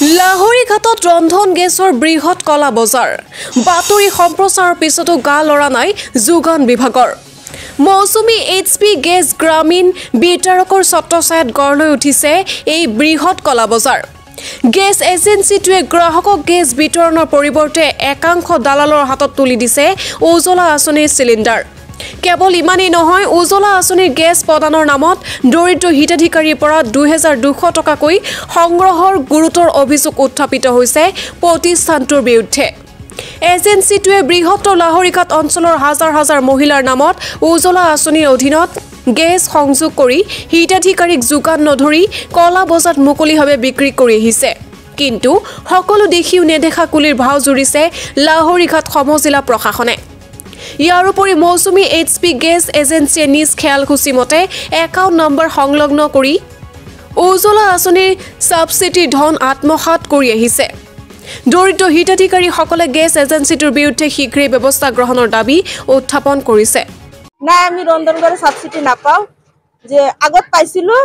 লাহৰীঘাটত ৰন্ধন গেছৰ বৃহৎ কলা বজাৰ বাতৰি সম্প্ৰচাৰৰ পিছতো গা লৰা নাই যোগান বিভাগৰ মৌচুমী এইচপি গেছ গ্ৰামীণ বিতৰকৰ ছত্ৰছায়াত গঢ় লৈ উঠিছে এই বৃহৎ কলা বজাৰ গেছ এজেন্সিটোৱে গ্ৰাহকক গেছ বিতৰণৰ পৰিৱৰ্তে একাংশ দালালৰ হাতত তুলি দিছে উজলা আঁচনিৰ চিলিণ্ডাৰ কেৱল ইমানেই নহয় উজলা আঁচনিৰ গেছ প্ৰদানৰ নামত দৰিদ্ৰ হিতাধিকাৰীৰ পৰা 2200 টকাকৈ সংগ্ৰহৰ গুৰুতৰ অভিযোগ উত্থাপিত হৈছে প্ৰতিষ্ঠানটোৰ বিৰুদ্ধে এজেন্সিটোৱে বৃহত্তৰ লাহৰীঘাট অঞ্চলৰ হাজাৰ হাজাৰ মহিলাৰ নামত উজলা আঁচনিৰ অধীনত গেছ সংযোগ কৰি হিতাধিকাৰীক যোগান নধৰি কলা বজাৰত মুকলিভাৱে বিক্ৰী কৰি আহিছে কিন্তু সকলো দেখিও নেদেখা কুলিৰ ভাও জুৰিছে লাহৰীঘাট সমজিলা প্ৰশাসনে ইয়াৰ উপৰি মৌচুমী এইচপি গেছ এজেন্সিয়ে নিজ খেয়ালখুচি মতে একাউণ্ট নম্বৰ সংলগ্ন কৰি উজলা আঁচনিৰ সাবচিডি ধন আত্মসাৎ কৰি আহিছে দৰিদ্ৰ হিতাধিকাৰীসকলে গেছ এজেন্সিটোৰ বিৰুদ্ধে শীঘ্ৰেই ব্যৱস্থা গ্ৰহণৰ দাবী উত্থাপন কৰিছে না আমি ৰন্ধন গেছ সাবচিডি নাপাও যে আগত পাইছিলো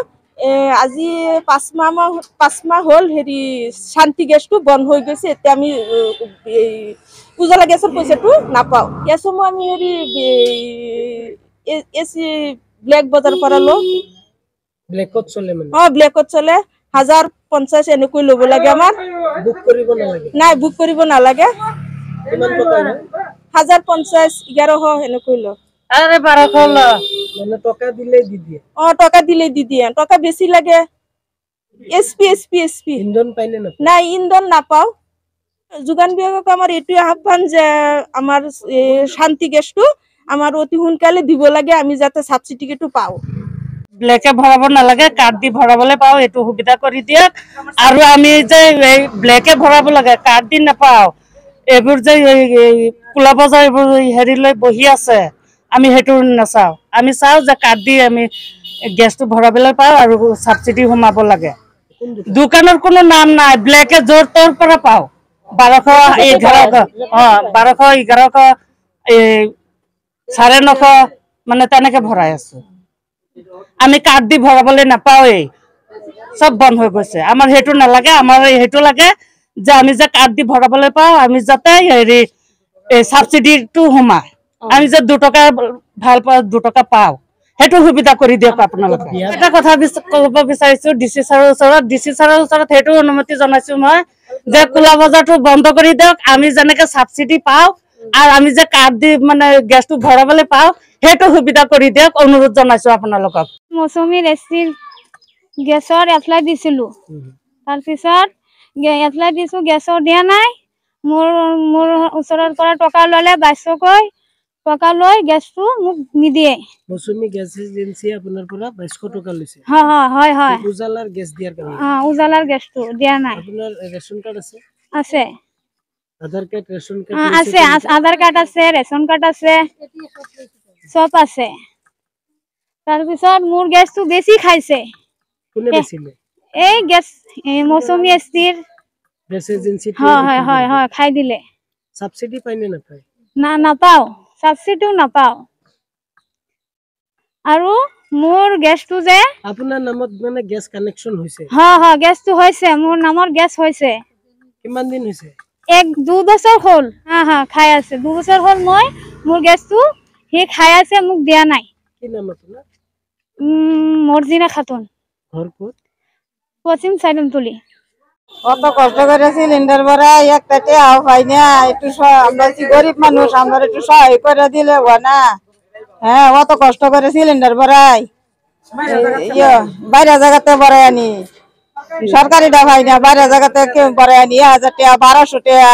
আজি 5 মাহ হল হেৰি শান্তি গেছটো বন্ধ হৈ গৈছে এতিয়া আমি উজলা গেছৰ পইচাটো নাপাও ইয়াসম আমি হেৰি এসি ব্ল্যাক বাজাৰ পৰা লো ব্ল্যাকত চলে মানে ব্ল্যাকত চলে 1050 এনেকৈ লব লাগে আমাৰ বুক কৰিব নালাগে নাই বুক কৰিব নালাগে কিমান টকা 1050 1100 এনেকৈ লো আরে 1200 মানে টকা দিলে দি দিয়ে টকা দিলে দি দিয়ে টকা বেশি লাগে এসপি ইন্ধন পাইনে না নাই ইন্ধন নাপাও যোগান বিভাগক আমাৰ এটু আহ্বান যে আমাৰ শান্তি গেছটো আমাৰ অতি সোনকালে দিব লাগে আমি যাতে সাবসিডিটো পাও ব্ল্যাকে ভৰাব নালাগে কাৰ্ড দি ভৰাবলে পাও এটু সুবিধা কৰি দিয়ক আৰু আমি যে ব্ল্যাকে ভৰাব লাগে কাৰ্ড দি নাপাও এবোৰ যে কুলা বজাৰ এবোৰ হেৰি লৈ বহি আছে আমি হেতু নাচাও আমি চাও যে কাৰ্ড দি আমি গেছটো ভৰাবলৈ পাও আৰু সাবসিডি হোমাব লাগে দোকানৰ কোনো নাম নাই ব্ল্যাকে জোৰ তোৰ পৰা পাও 1211 9.5 মানে তেনেকে ভৰাই আছে আমি কাৰ্ড দি ভৰাবলৈ নাপাওই সব বন্ধ হৈ গৈছে আমাৰ হেতু নালাগে আমাৰ হেতু লাগে যে আমি যে কাৰ্ড দি ভৰাবলৈ পাও আমি যাতে হেৰি সাবসিডিটো হোমায় আমি যে 2 টকা ভাল পাও 2 টকা পাও হেতু সুবিধা কৰি দিয়ক আপোনালোকে এটা কথা ক'ব বিচাৰিছো ডিসি ছাৰৰ ওচৰত হেতু অনুমতি জনাইছো মই যে কুলা বজাৰটো বন্ধ কৰি দিয়ক আমি যেনেকে সাবসিডি পাও আৰু আমি যে কাৰ্ড দি মানে গেছটো ভৰাবলৈ পাও হেতু সুবিধা কৰি দিয়ক অনুৰোধ জনাইছো আপোনালোকক মৌচুমী ৰেচিল গেছৰ এপ্লাই দিছিলো তাৰ পিছত এপ্লাই দিছো গেছৰ দিয়া নাই মোৰ ওচৰৰ পৰা টকা ললে 2200 কৈ টকা লৈ গেছটো মোক নিদিয়ে মৌচুমী গেছ এজেন্সি আপোনাৰ পৰা 2200 টকা লৈছে হয় উজালাৰ গেছ দিয়াৰ কাৰণে উজালাৰ গেছটো দিয়া নাই আপোনাৰ ৰেশন কাৰ্ড আছে আছে আধাৰ কাৰ্ড ৰেশন কাৰ্ড আছে আধাৰ কাৰ্ড আছে ৰেশন কাৰ্ড আছে সব আছে তাৰ পিছত মোৰ গেছটো বেছি খাইছে কোনে বেছিলে এই গেছ মৌচুমী এষ্টিৰ গেছ এজেন্সি হয় খাই দিলে সাবসিডি পাইনে নাপায় নাপাও সাবসিডিও নাপাও আৰু মোৰ গেছটো যে আপোনাৰ নামত মানে গেছ কানেকশন হৈছে গেছটো হৈছে মোৰ নামৰ গেছ হৈছে কিমান দিন হৈছে 2 বছৰ হ'ল খাই আছে 2 বছৰ হ'ল মই মোৰ গেছটো হে খাই আছে মোক দিয়া নাই কি নাম আপোনাৰ মৰ্জিনা খাতুন ঘৰ ক'ত পশ্চিম সাইডমতুলি অত কষ্ট করে সিলিন্ডার ভরা এক পেটে আও পাই না একটু আমরা গরিব মানুষ আমরা একটু সহায় করে দিলে না হ্যাঁ অত কষ্ট করে সিলিন্ডার ভরাই বাইরে জায়গাতে ভরাই আনি সরকারিটা পাই না বাইরে জায়গাতে ভরাই আনি 1000 টাকা 1200 টাকা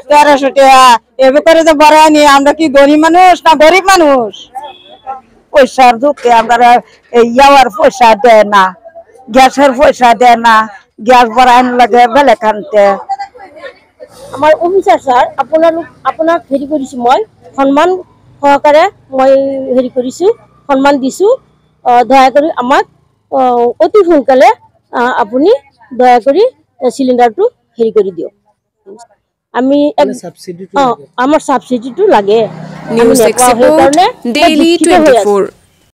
1300 টাকা এভাবে করে যে ভরাই আনি আমরা কি গরিব মানুষ না গরিব মানুষ পয়সার দুঃখে আমরা ইয়ার পয়সা দেয় না গ্যাসের পয়সা দেয় না গ্যাস ভরাই লাগে বেলে কানতে আমার অফিসার স্যার আপোনাক হেৰি কৰিছো মই সন্মান সহকাৰে মই হেৰি কৰিছো সন্মান দিছো দয়া কৰি আমাক অতি সোনকালে আপুনি দয়া কৰি সিলিন্ডাৰটো হেৰি কৰি দিয়ক আমি সাবসিডিটো আমাৰ সাবসিডিটো লাগে নিউজ এক্সপোৰ্ট ডেইলি 24